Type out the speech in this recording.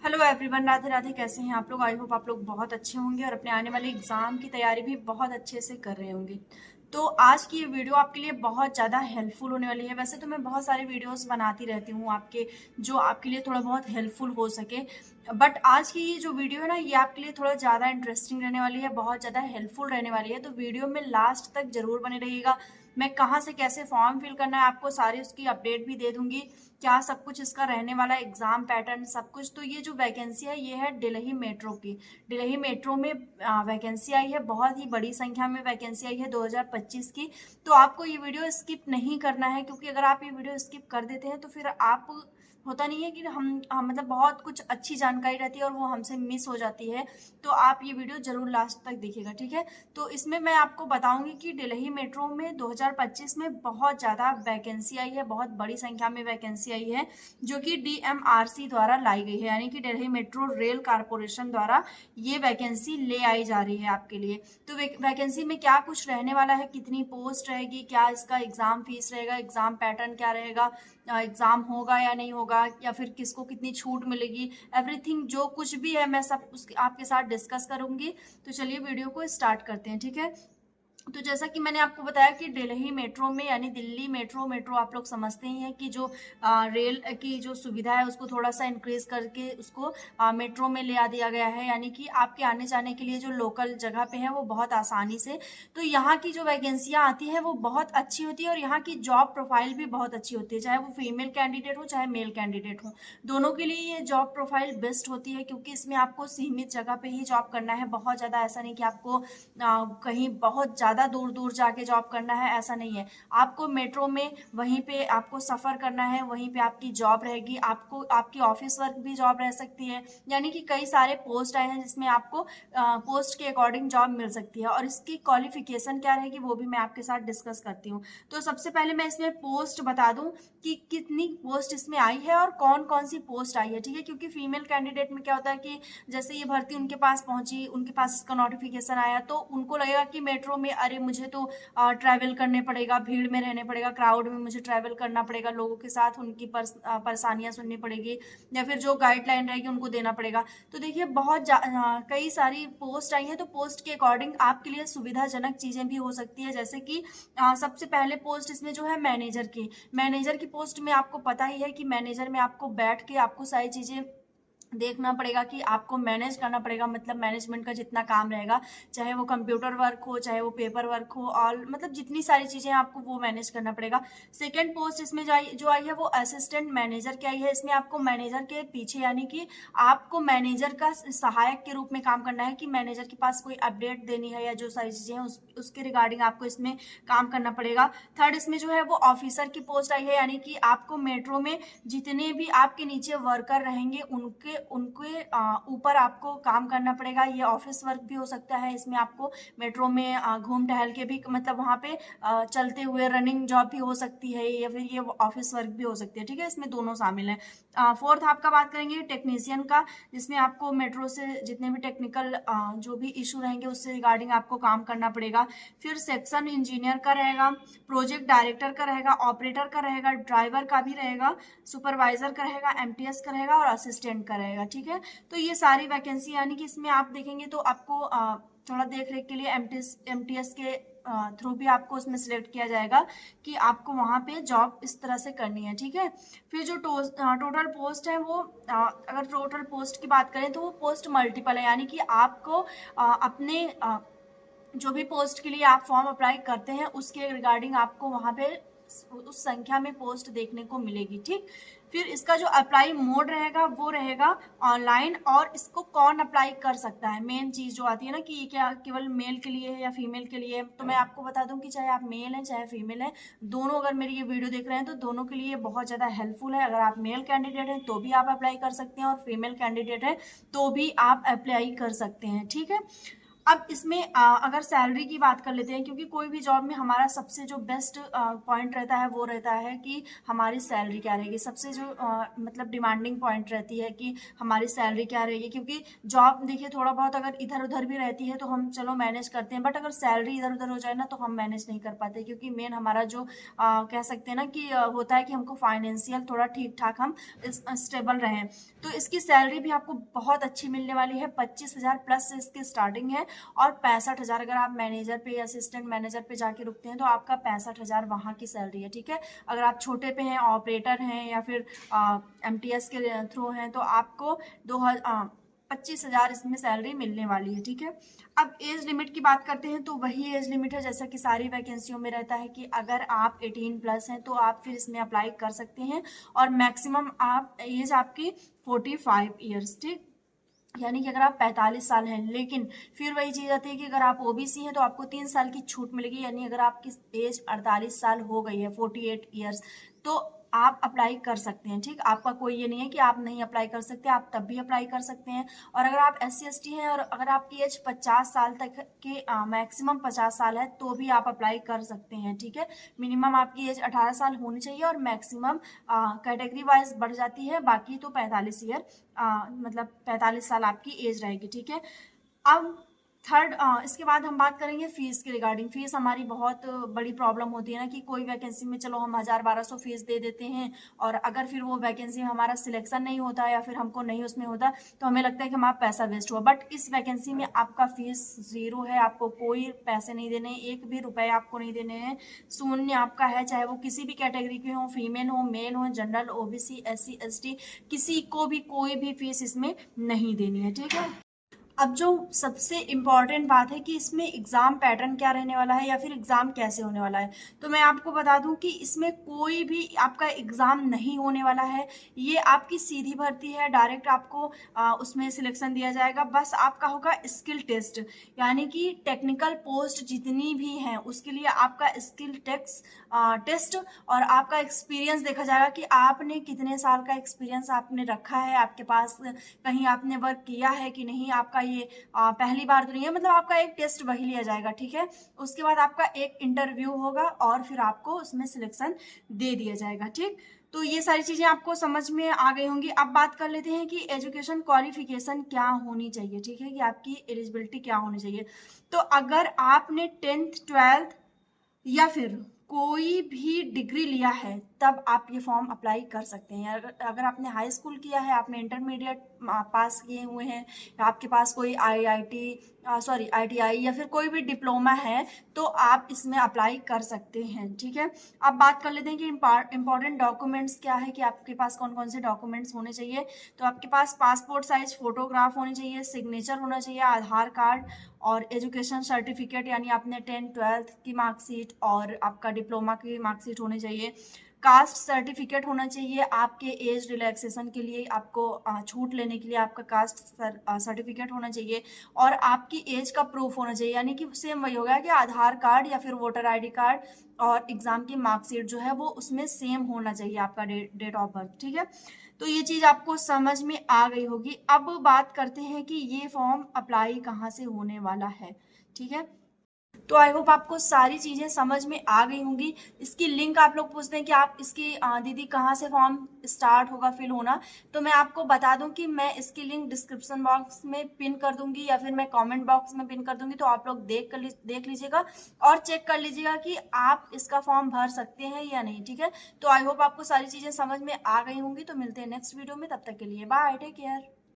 Hello everyone, Radhe Radhe. कैसे हैं आप लोग? आई होप आप लोग बहुत अच्छे होंगे और अपने आने वाले एग्जाम की तैयारी भी बहुत अच्छे से कर रहे होंगे। तो आज की ये वीडियो आपके लिए बहुत ज़्यादा हेल्पफुल होने वाली है। वैसे तो मैं बहुत सारे वीडियोस बनाती रहती हूँ आपके, जो आपके लिए थोड़ा बहुत हेल्पफुल हो सके। बट आज की ये जो वीडियो है ना, ये आपके लिए थोड़ा ज़्यादा इंटरेस्टिंग रहने वाली है, बहुत ज़्यादा हेल्पफुल रहने वाली है। तो वीडियो में लास्ट तक जरूर बने रहिएगा। मैं कहाँ से कैसे फॉर्म फिल करना है आपको सारी उसकी अपडेट भी दे दूंगी, क्या सब कुछ इसका रहने वाला है, एग्जाम पैटर्न सब कुछ। तो ये जो वैकेंसी है ये है दिल्ली मेट्रो की। दिल्ली मेट्रो में वैकेंसी आई है, बहुत ही बड़ी संख्या में वैकेंसी आई है 2025 की। तो आपको ये वीडियो स्किप नहीं करना है, क्योंकि अगर आप ये वीडियो स्किप कर देते हैं तो फिर आप, होता नहीं है कि हम मतलब बहुत कुछ अच्छी जानकारी रहती है और वो हमसे मिस हो जाती है। तो आप ये वीडियो जरूर लास्ट तक देखिएगा, ठीक है। तो इसमें मैं आपको बताऊंगी कि दिल्ली मेट्रो में 2025 में बहुत ज़्यादा वैकेंसी आई है, बहुत बड़ी संख्या में वैकेंसी आई है, जो कि डीएमआरसी द्वारा लाई गई है, यानी कि दिल्ली मेट्रो रेल कारपोरेशन द्वारा ये वैकेंसी ले आई जा रही है आपके लिए। तो वैकेंसी में क्या कुछ रहने वाला है, कितनी पोस्ट रहेगी, क्या इसका एग्जाम फीस रहेगा, एग्जाम पैटर्न क्या रहेगा, एग्जाम होगा या नहीं होगा, या फिर किसको कितनी छूट मिलेगी, एवरीथिंग जो कुछ भी है मैं सब उसके आपके साथ डिस्कस करूंगी। तो चलिए वीडियो को स्टार्ट करते हैं, ठीक है। तो जैसा कि मैंने आपको बताया कि दिल्ली मेट्रो में, यानी दिल्ली मेट्रो, मेट्रो आप लोग समझते ही हैं कि जो रेल की जो सुविधा है उसको थोड़ा सा इंक्रीज करके उसको मेट्रो में ले आ दिया गया है, यानी कि आपके आने जाने के लिए जो लोकल जगह पे है वो बहुत आसानी से। तो यहाँ की जो वैकेंसियाँ आती है वो बहुत अच्छी होती है और यहाँ की जॉब प्रोफाइल भी बहुत अच्छी होती है, चाहे वो फीमेल कैंडिडेट हो चाहे मेल कैंडिडेट हो, दोनों के लिए ये जॉब प्रोफाइल बेस्ट होती है, क्योंकि इसमें आपको सीमित जगह पे ही जॉब करना है। बहुत ज़्यादा ऐसा नहीं कि आपको कहीं बहुत ज़्यादा दूर दूर जाके जॉब करना है, ऐसा नहीं है। आपको मेट्रो में वहीं पे आपको सफ़र करना है, वहीं पे आपकी जॉब रहेगी, आपको आपकी ऑफिस वर्क भी जॉब रह सकती है। यानी कि कई सारे पोस्ट आए हैं जिसमें आपको पोस्ट के अकॉर्डिंग जॉब मिल सकती है, और इसकी क्वालिफिकेशन क्या रहेगी वो भी मैं आपके साथ डिस्कस करती हूँ। तो सबसे पहले मैं इसमें पोस्ट बता दूं कि कितनी पोस्ट इसमें आई है और कौन कौन सी पोस्ट आई है, ठीक है। क्योंकि फीमेल कैंडिडेट में क्या होता है कि जैसे ये भर्ती उनके पास पहुंची, उनके पास इसका नोटिफिकेशन आया, तो उनको लगेगा कि मेट्रो में अरे मुझे तो ट्रैवल करने पड़ेगा, भीड़ में रहने पड़ेगा, क्राउड में मुझे ट्रैवल करना पड़ेगा, लोगों के साथ उनकी परेशानियां सुननी पड़ेगी, या फिर जो गाइडलाइन रहेगी उनको देना पड़ेगा। तो देखिए कई सारी पोस्ट आई है, तो पोस्ट के अकॉर्डिंग आपके लिए सुविधाजनक चीजें भी हो सकती है। जैसे कि सबसे पहले पोस्ट इसमें जो है मैनेजर की पोस्ट में आपको पता ही है कि मैनेजर में आपको बैठ के आपको सारी चीजें देखना पड़ेगा, कि आपको मैनेज करना पड़ेगा, मतलब मैनेजमेंट का जितना काम रहेगा, चाहे वो कंप्यूटर वर्क हो चाहे वो पेपर वर्क हो, और मतलब जितनी सारी चीजें आपको वो मैनेज करना पड़ेगा। सेकंड पोस्ट इसमें जो आई है वो असिस्टेंट मैनेजर की आई है। इसमें आपको मैनेजर के पीछे, यानी कि आपको मैनेजर का सहायक के रूप में काम करना है, कि मैनेजर के पास कोई अपडेट देनी है या जो सारी चीजें हैं उसके रिगार्डिंग आपको इसमें काम करना पड़ेगा। थर्ड इसमें जो है वो ऑफिसर की पोस्ट आई है, यानी कि आपको मेट्रो में जितने भी आपके नीचे वर्कर रहेंगे उनके उनके ऊपर आपको काम करना पड़ेगा। ये ऑफिस वर्क भी हो सकता है, इसमें आपको मेट्रो में घूम टहल के भी, मतलब वहाँ पे चलते हुए रनिंग जॉब भी हो सकती है, या फिर ये ऑफिस वर्क भी हो सकती है, ठीक है। इसमें दोनों शामिल है। फोर्थ आपका बात करेंगे टेक्नीशियन का, जिसमें आपको मेट्रो से जितने भी टेक्निकल जो भी इशू रहेंगे उससे रिगार्डिंग आपको काम करना पड़ेगा। फिर सेक्शन इंजीनियर का रहेगा, प्रोजेक्ट डायरेक्टर का रहेगा, ऑपरेटर का रहेगा, ड्राइवर का भी रहेगा, सुपरवाइजर का रहेगा, एमटीएस का रहेगा और असिस्टेंट का रहेगा, ठीक है। तो ये सारी वैकेंसी, यानी कि इसमें आप देखेंगे तो आपको थोड़ा देख रेख के लिए एमटीएस के थ्रू भी आपको उसमें सिलेक्ट किया जाएगा, कि आपको वहाँ पे जॉब इस तरह से करनी है, ठीक है। फिर जो टोटल पोस्ट है वो अगर टोटल पोस्ट की बात करें तो वो पोस्ट मल्टीपल है, यानी कि आपको अपने जो भी पोस्ट के लिए आप फॉर्म अप्लाई करते हैं उसके रिगार्डिंग आपको वहाँ पे उस संख्या में पोस्ट देखने को मिलेगी, ठीक। फिर इसका जो अप्लाई मोड रहेगा वो रहेगा ऑनलाइन, और इसको कौन अप्लाई कर सकता है, मेन चीज जो आती है ना कि ये क्या केवल मेल के लिए है या फीमेल के लिए है। तो मैं आपको बता दूं कि चाहे आप मेल हैं चाहे फीमेल हैं, दोनों अगर मेरी ये वीडियो देख रहे हैं तो दोनों के लिए बहुत ज्यादा हेल्पफुल है। अगर आप मेल कैंडिडेट हैं तो भी आप अप्लाई कर सकते हैं, और फीमेल कैंडिडेट है तो भी आप अप्लाई कर सकते हैं, ठीक है। अब इसमें अगर सैलरी की बात कर लेते हैं, क्योंकि कोई भी जॉब में हमारा सबसे जो बेस्ट पॉइंट रहता है वो रहता है कि हमारी सैलरी क्या रहेगी। सबसे जो मतलब डिमांडिंग पॉइंट रहती है कि हमारी सैलरी क्या रहेगी, क्योंकि जॉब देखिए थोड़ा बहुत अगर इधर उधर भी रहती है तो हम चलो मैनेज करते हैं, बट अगर सैलरी इधर उधर हो जाए ना तो हम मैनेज नहीं कर पाते, क्योंकि मेन हमारा जो कह सकते हैं ना कि होता है कि हमको फाइनेंशियल थोड़ा ठीक ठाक हम स्टेबल रहें। तो इसकी सैलरी भी आपको बहुत अच्छी मिलने वाली है, 25,000 प्लस से इसकी स्टार्टिंग है। और 65,000 अगर आप मैनेजर पे या असिस्टेंट मैनेजर पे जाके रुकते हैं तो आपका 65,000 वहाँ की सैलरी है, ठीक है। अगर आप छोटे पे हैं, ऑपरेटर हैं या फिर MTS के थ्रू हैं, तो आपको 25,000 इसमें सैलरी मिलने वाली है, ठीक है। अब एज लिमिट की बात करते हैं तो वही एज लिमिट है जैसा कि सारी वैकेंसियों में रहता है कि अगर आप 18 प्लस हैं तो आप फिर इसमें अप्लाई कर सकते हैं, और मैक्सिमम आप एज आपकी 45 ईयर्स, ठीक। यानी कि अगर आप 45 साल हैं, लेकिन फिर वही चीज आती है कि अगर आप OBC हैं तो आपको 3 साल की छूट मिलेगी, यानी अगर आपकी एज 48 साल हो गई है, 48 ईयर्स, तो आप अप्लाई कर सकते हैं, ठीक। आपका कोई ये नहीं है कि आप नहीं अप्लाई कर सकते, आप तब भी अप्लाई कर सकते हैं। और अगर आप SC ST हैं और अगर आपकी एज 50 साल तक के मैक्सिमम 50 साल है तो भी आप अप्लाई कर सकते हैं, ठीक है। मिनिमम आपकी एज 18 साल होनी चाहिए और मैक्सिमम कैटेगरी वाइज बढ़ जाती है, बाकी तो 45 ईयर मतलब 45 साल आपकी एज रहेगी, ठीक है। अब थर्ड इसके बाद हम बात करेंगे फीस के रिगार्डिंग। फीस हमारी बहुत बड़ी प्रॉब्लम होती है ना कि कोई वैकेंसी में चलो हम 1,000-1,200 फीस दे देते हैं, और अगर फिर वो वैकेंसी में हमारा सिलेक्शन नहीं होता या फिर हमको नहीं उसमें होता तो हमें लगता है कि हमारा पैसा वेस्ट हुआ। बट इस वैकेंसी में आपका फीस जीरो है, आपको कोई पैसे नहीं देने, एक भी रुपए आपको नहीं देने हैं, शून्य आपका है। चाहे वो किसी भी कैटेगरी के हो, फीमेल हो, मेल हो, जनरल, OBC, SC ST, किसी को भी कोई भी फीस इसमें नहीं देनी है, ठीक है। अब जो सबसे इम्पॉर्टेंट बात है कि इसमें एग्जाम पैटर्न क्या रहने वाला है या फिर एग्जाम कैसे होने वाला है, तो मैं आपको बता दूं कि इसमें कोई भी आपका एग्जाम नहीं होने वाला है। ये आपकी सीधी भर्ती है, डायरेक्ट आपको उसमें सिलेक्शन दिया जाएगा। बस आपका होगा स्किल टेस्ट, यानी कि टेक्निकल पोस्ट जितनी भी हैं उसके लिए आपका स्किल टेस्ट और आपका एक्सपीरियंस देखा जाएगा कि आपने कितने साल का एक्सपीरियंस आपने रखा है, आपके पास कहीं आपने वर्क किया है कि नहीं, आपका ये पहली बार तो नहीं है, मतलब आपका एक टेस्ट वही लिया जाएगा, ठीक है। उसके बाद आपका एक इंटरव्यू होगा और फिर आपको उसमें सिलेक्शन दे दिया जाएगा, ठीक। तो ये सारी चीजें आपको समझ में आ गई होंगी। अब बात कर लेते हैं कि एजुकेशन क्वालिफिकेशन क्या होनी चाहिए, ठीक है, कि आपकी एलिजिबिलिटी क्या होनी चाहिए। तो अगर आपने 10th 12th या फिर कोई भी डिग्री लिया है तब आप ये फॉर्म अप्लाई कर सकते हैं। अगर आपने हाई स्कूल किया है, आपने इंटरमीडिएट पास किए हुए हैं, या आपके पास कोई IIT या फिर कोई भी डिप्लोमा है तो आप इसमें अप्लाई कर सकते हैं, ठीक है। अब बात कर लेते हैं कि इम्पॉर्टेंट डॉक्यूमेंट्स क्या है, कि आपके पास कौन कौन से डॉक्यूमेंट्स होने चाहिए। तो आपके पास पासपोर्ट साइज फोटोग्राफ होनी चाहिए, सिग्नेचर होना चाहिए, आधार कार्ड और एजुकेशन सर्टिफिकेट, यानी आपने 10th 12th की मार्कशीट और आपका डिप्लोमा की मार्कशीट होनी चाहिए। कास्ट सर्टिफिकेट होना चाहिए, आपके एज रिलैक्सेशन के लिए, आपको छूट लेने के लिए आपका कास्ट सर्टिफिकेट होना चाहिए, और आपकी एज का प्रूफ होना चाहिए, यानी कि सेम वही हो गया कि आधार कार्ड या फिर वोटर ID कार्ड और एग्जाम की मार्कशीट जो है वो उसमें सेम होना चाहिए आपका डेट ऑफ बर्थ, ठीक है। तो ये चीज आपको समझ में आ गई होगी। अब बात करते हैं कि ये फॉर्म अप्लाई कहाँ से होने वाला है, ठीक है। तो आई होप आपको सारी चीजें समझ में आ गई होंगी। इसकी लिंक आप लोग पूछते हैं कि आप इसकी दीदी कहाँ से फॉर्म स्टार्ट होगा फिल होना, तो मैं आपको बता दूं कि मैं इसकी लिंक डिस्क्रिप्शन बॉक्स में पिन कर दूंगी या फिर मैं कमेंट बॉक्स में पिन कर दूंगी, तो आप लोग देख लीजिएगा और चेक कर लीजिएगा कि आप इसका फॉर्म भर सकते हैं या नहीं, ठीक है। तो आई होप आपको सारी चीजें समझ में आ गई होंगी। तो मिलते हैं नेक्स्ट वीडियो में, तब तक के लिए बाय, टेक केयर।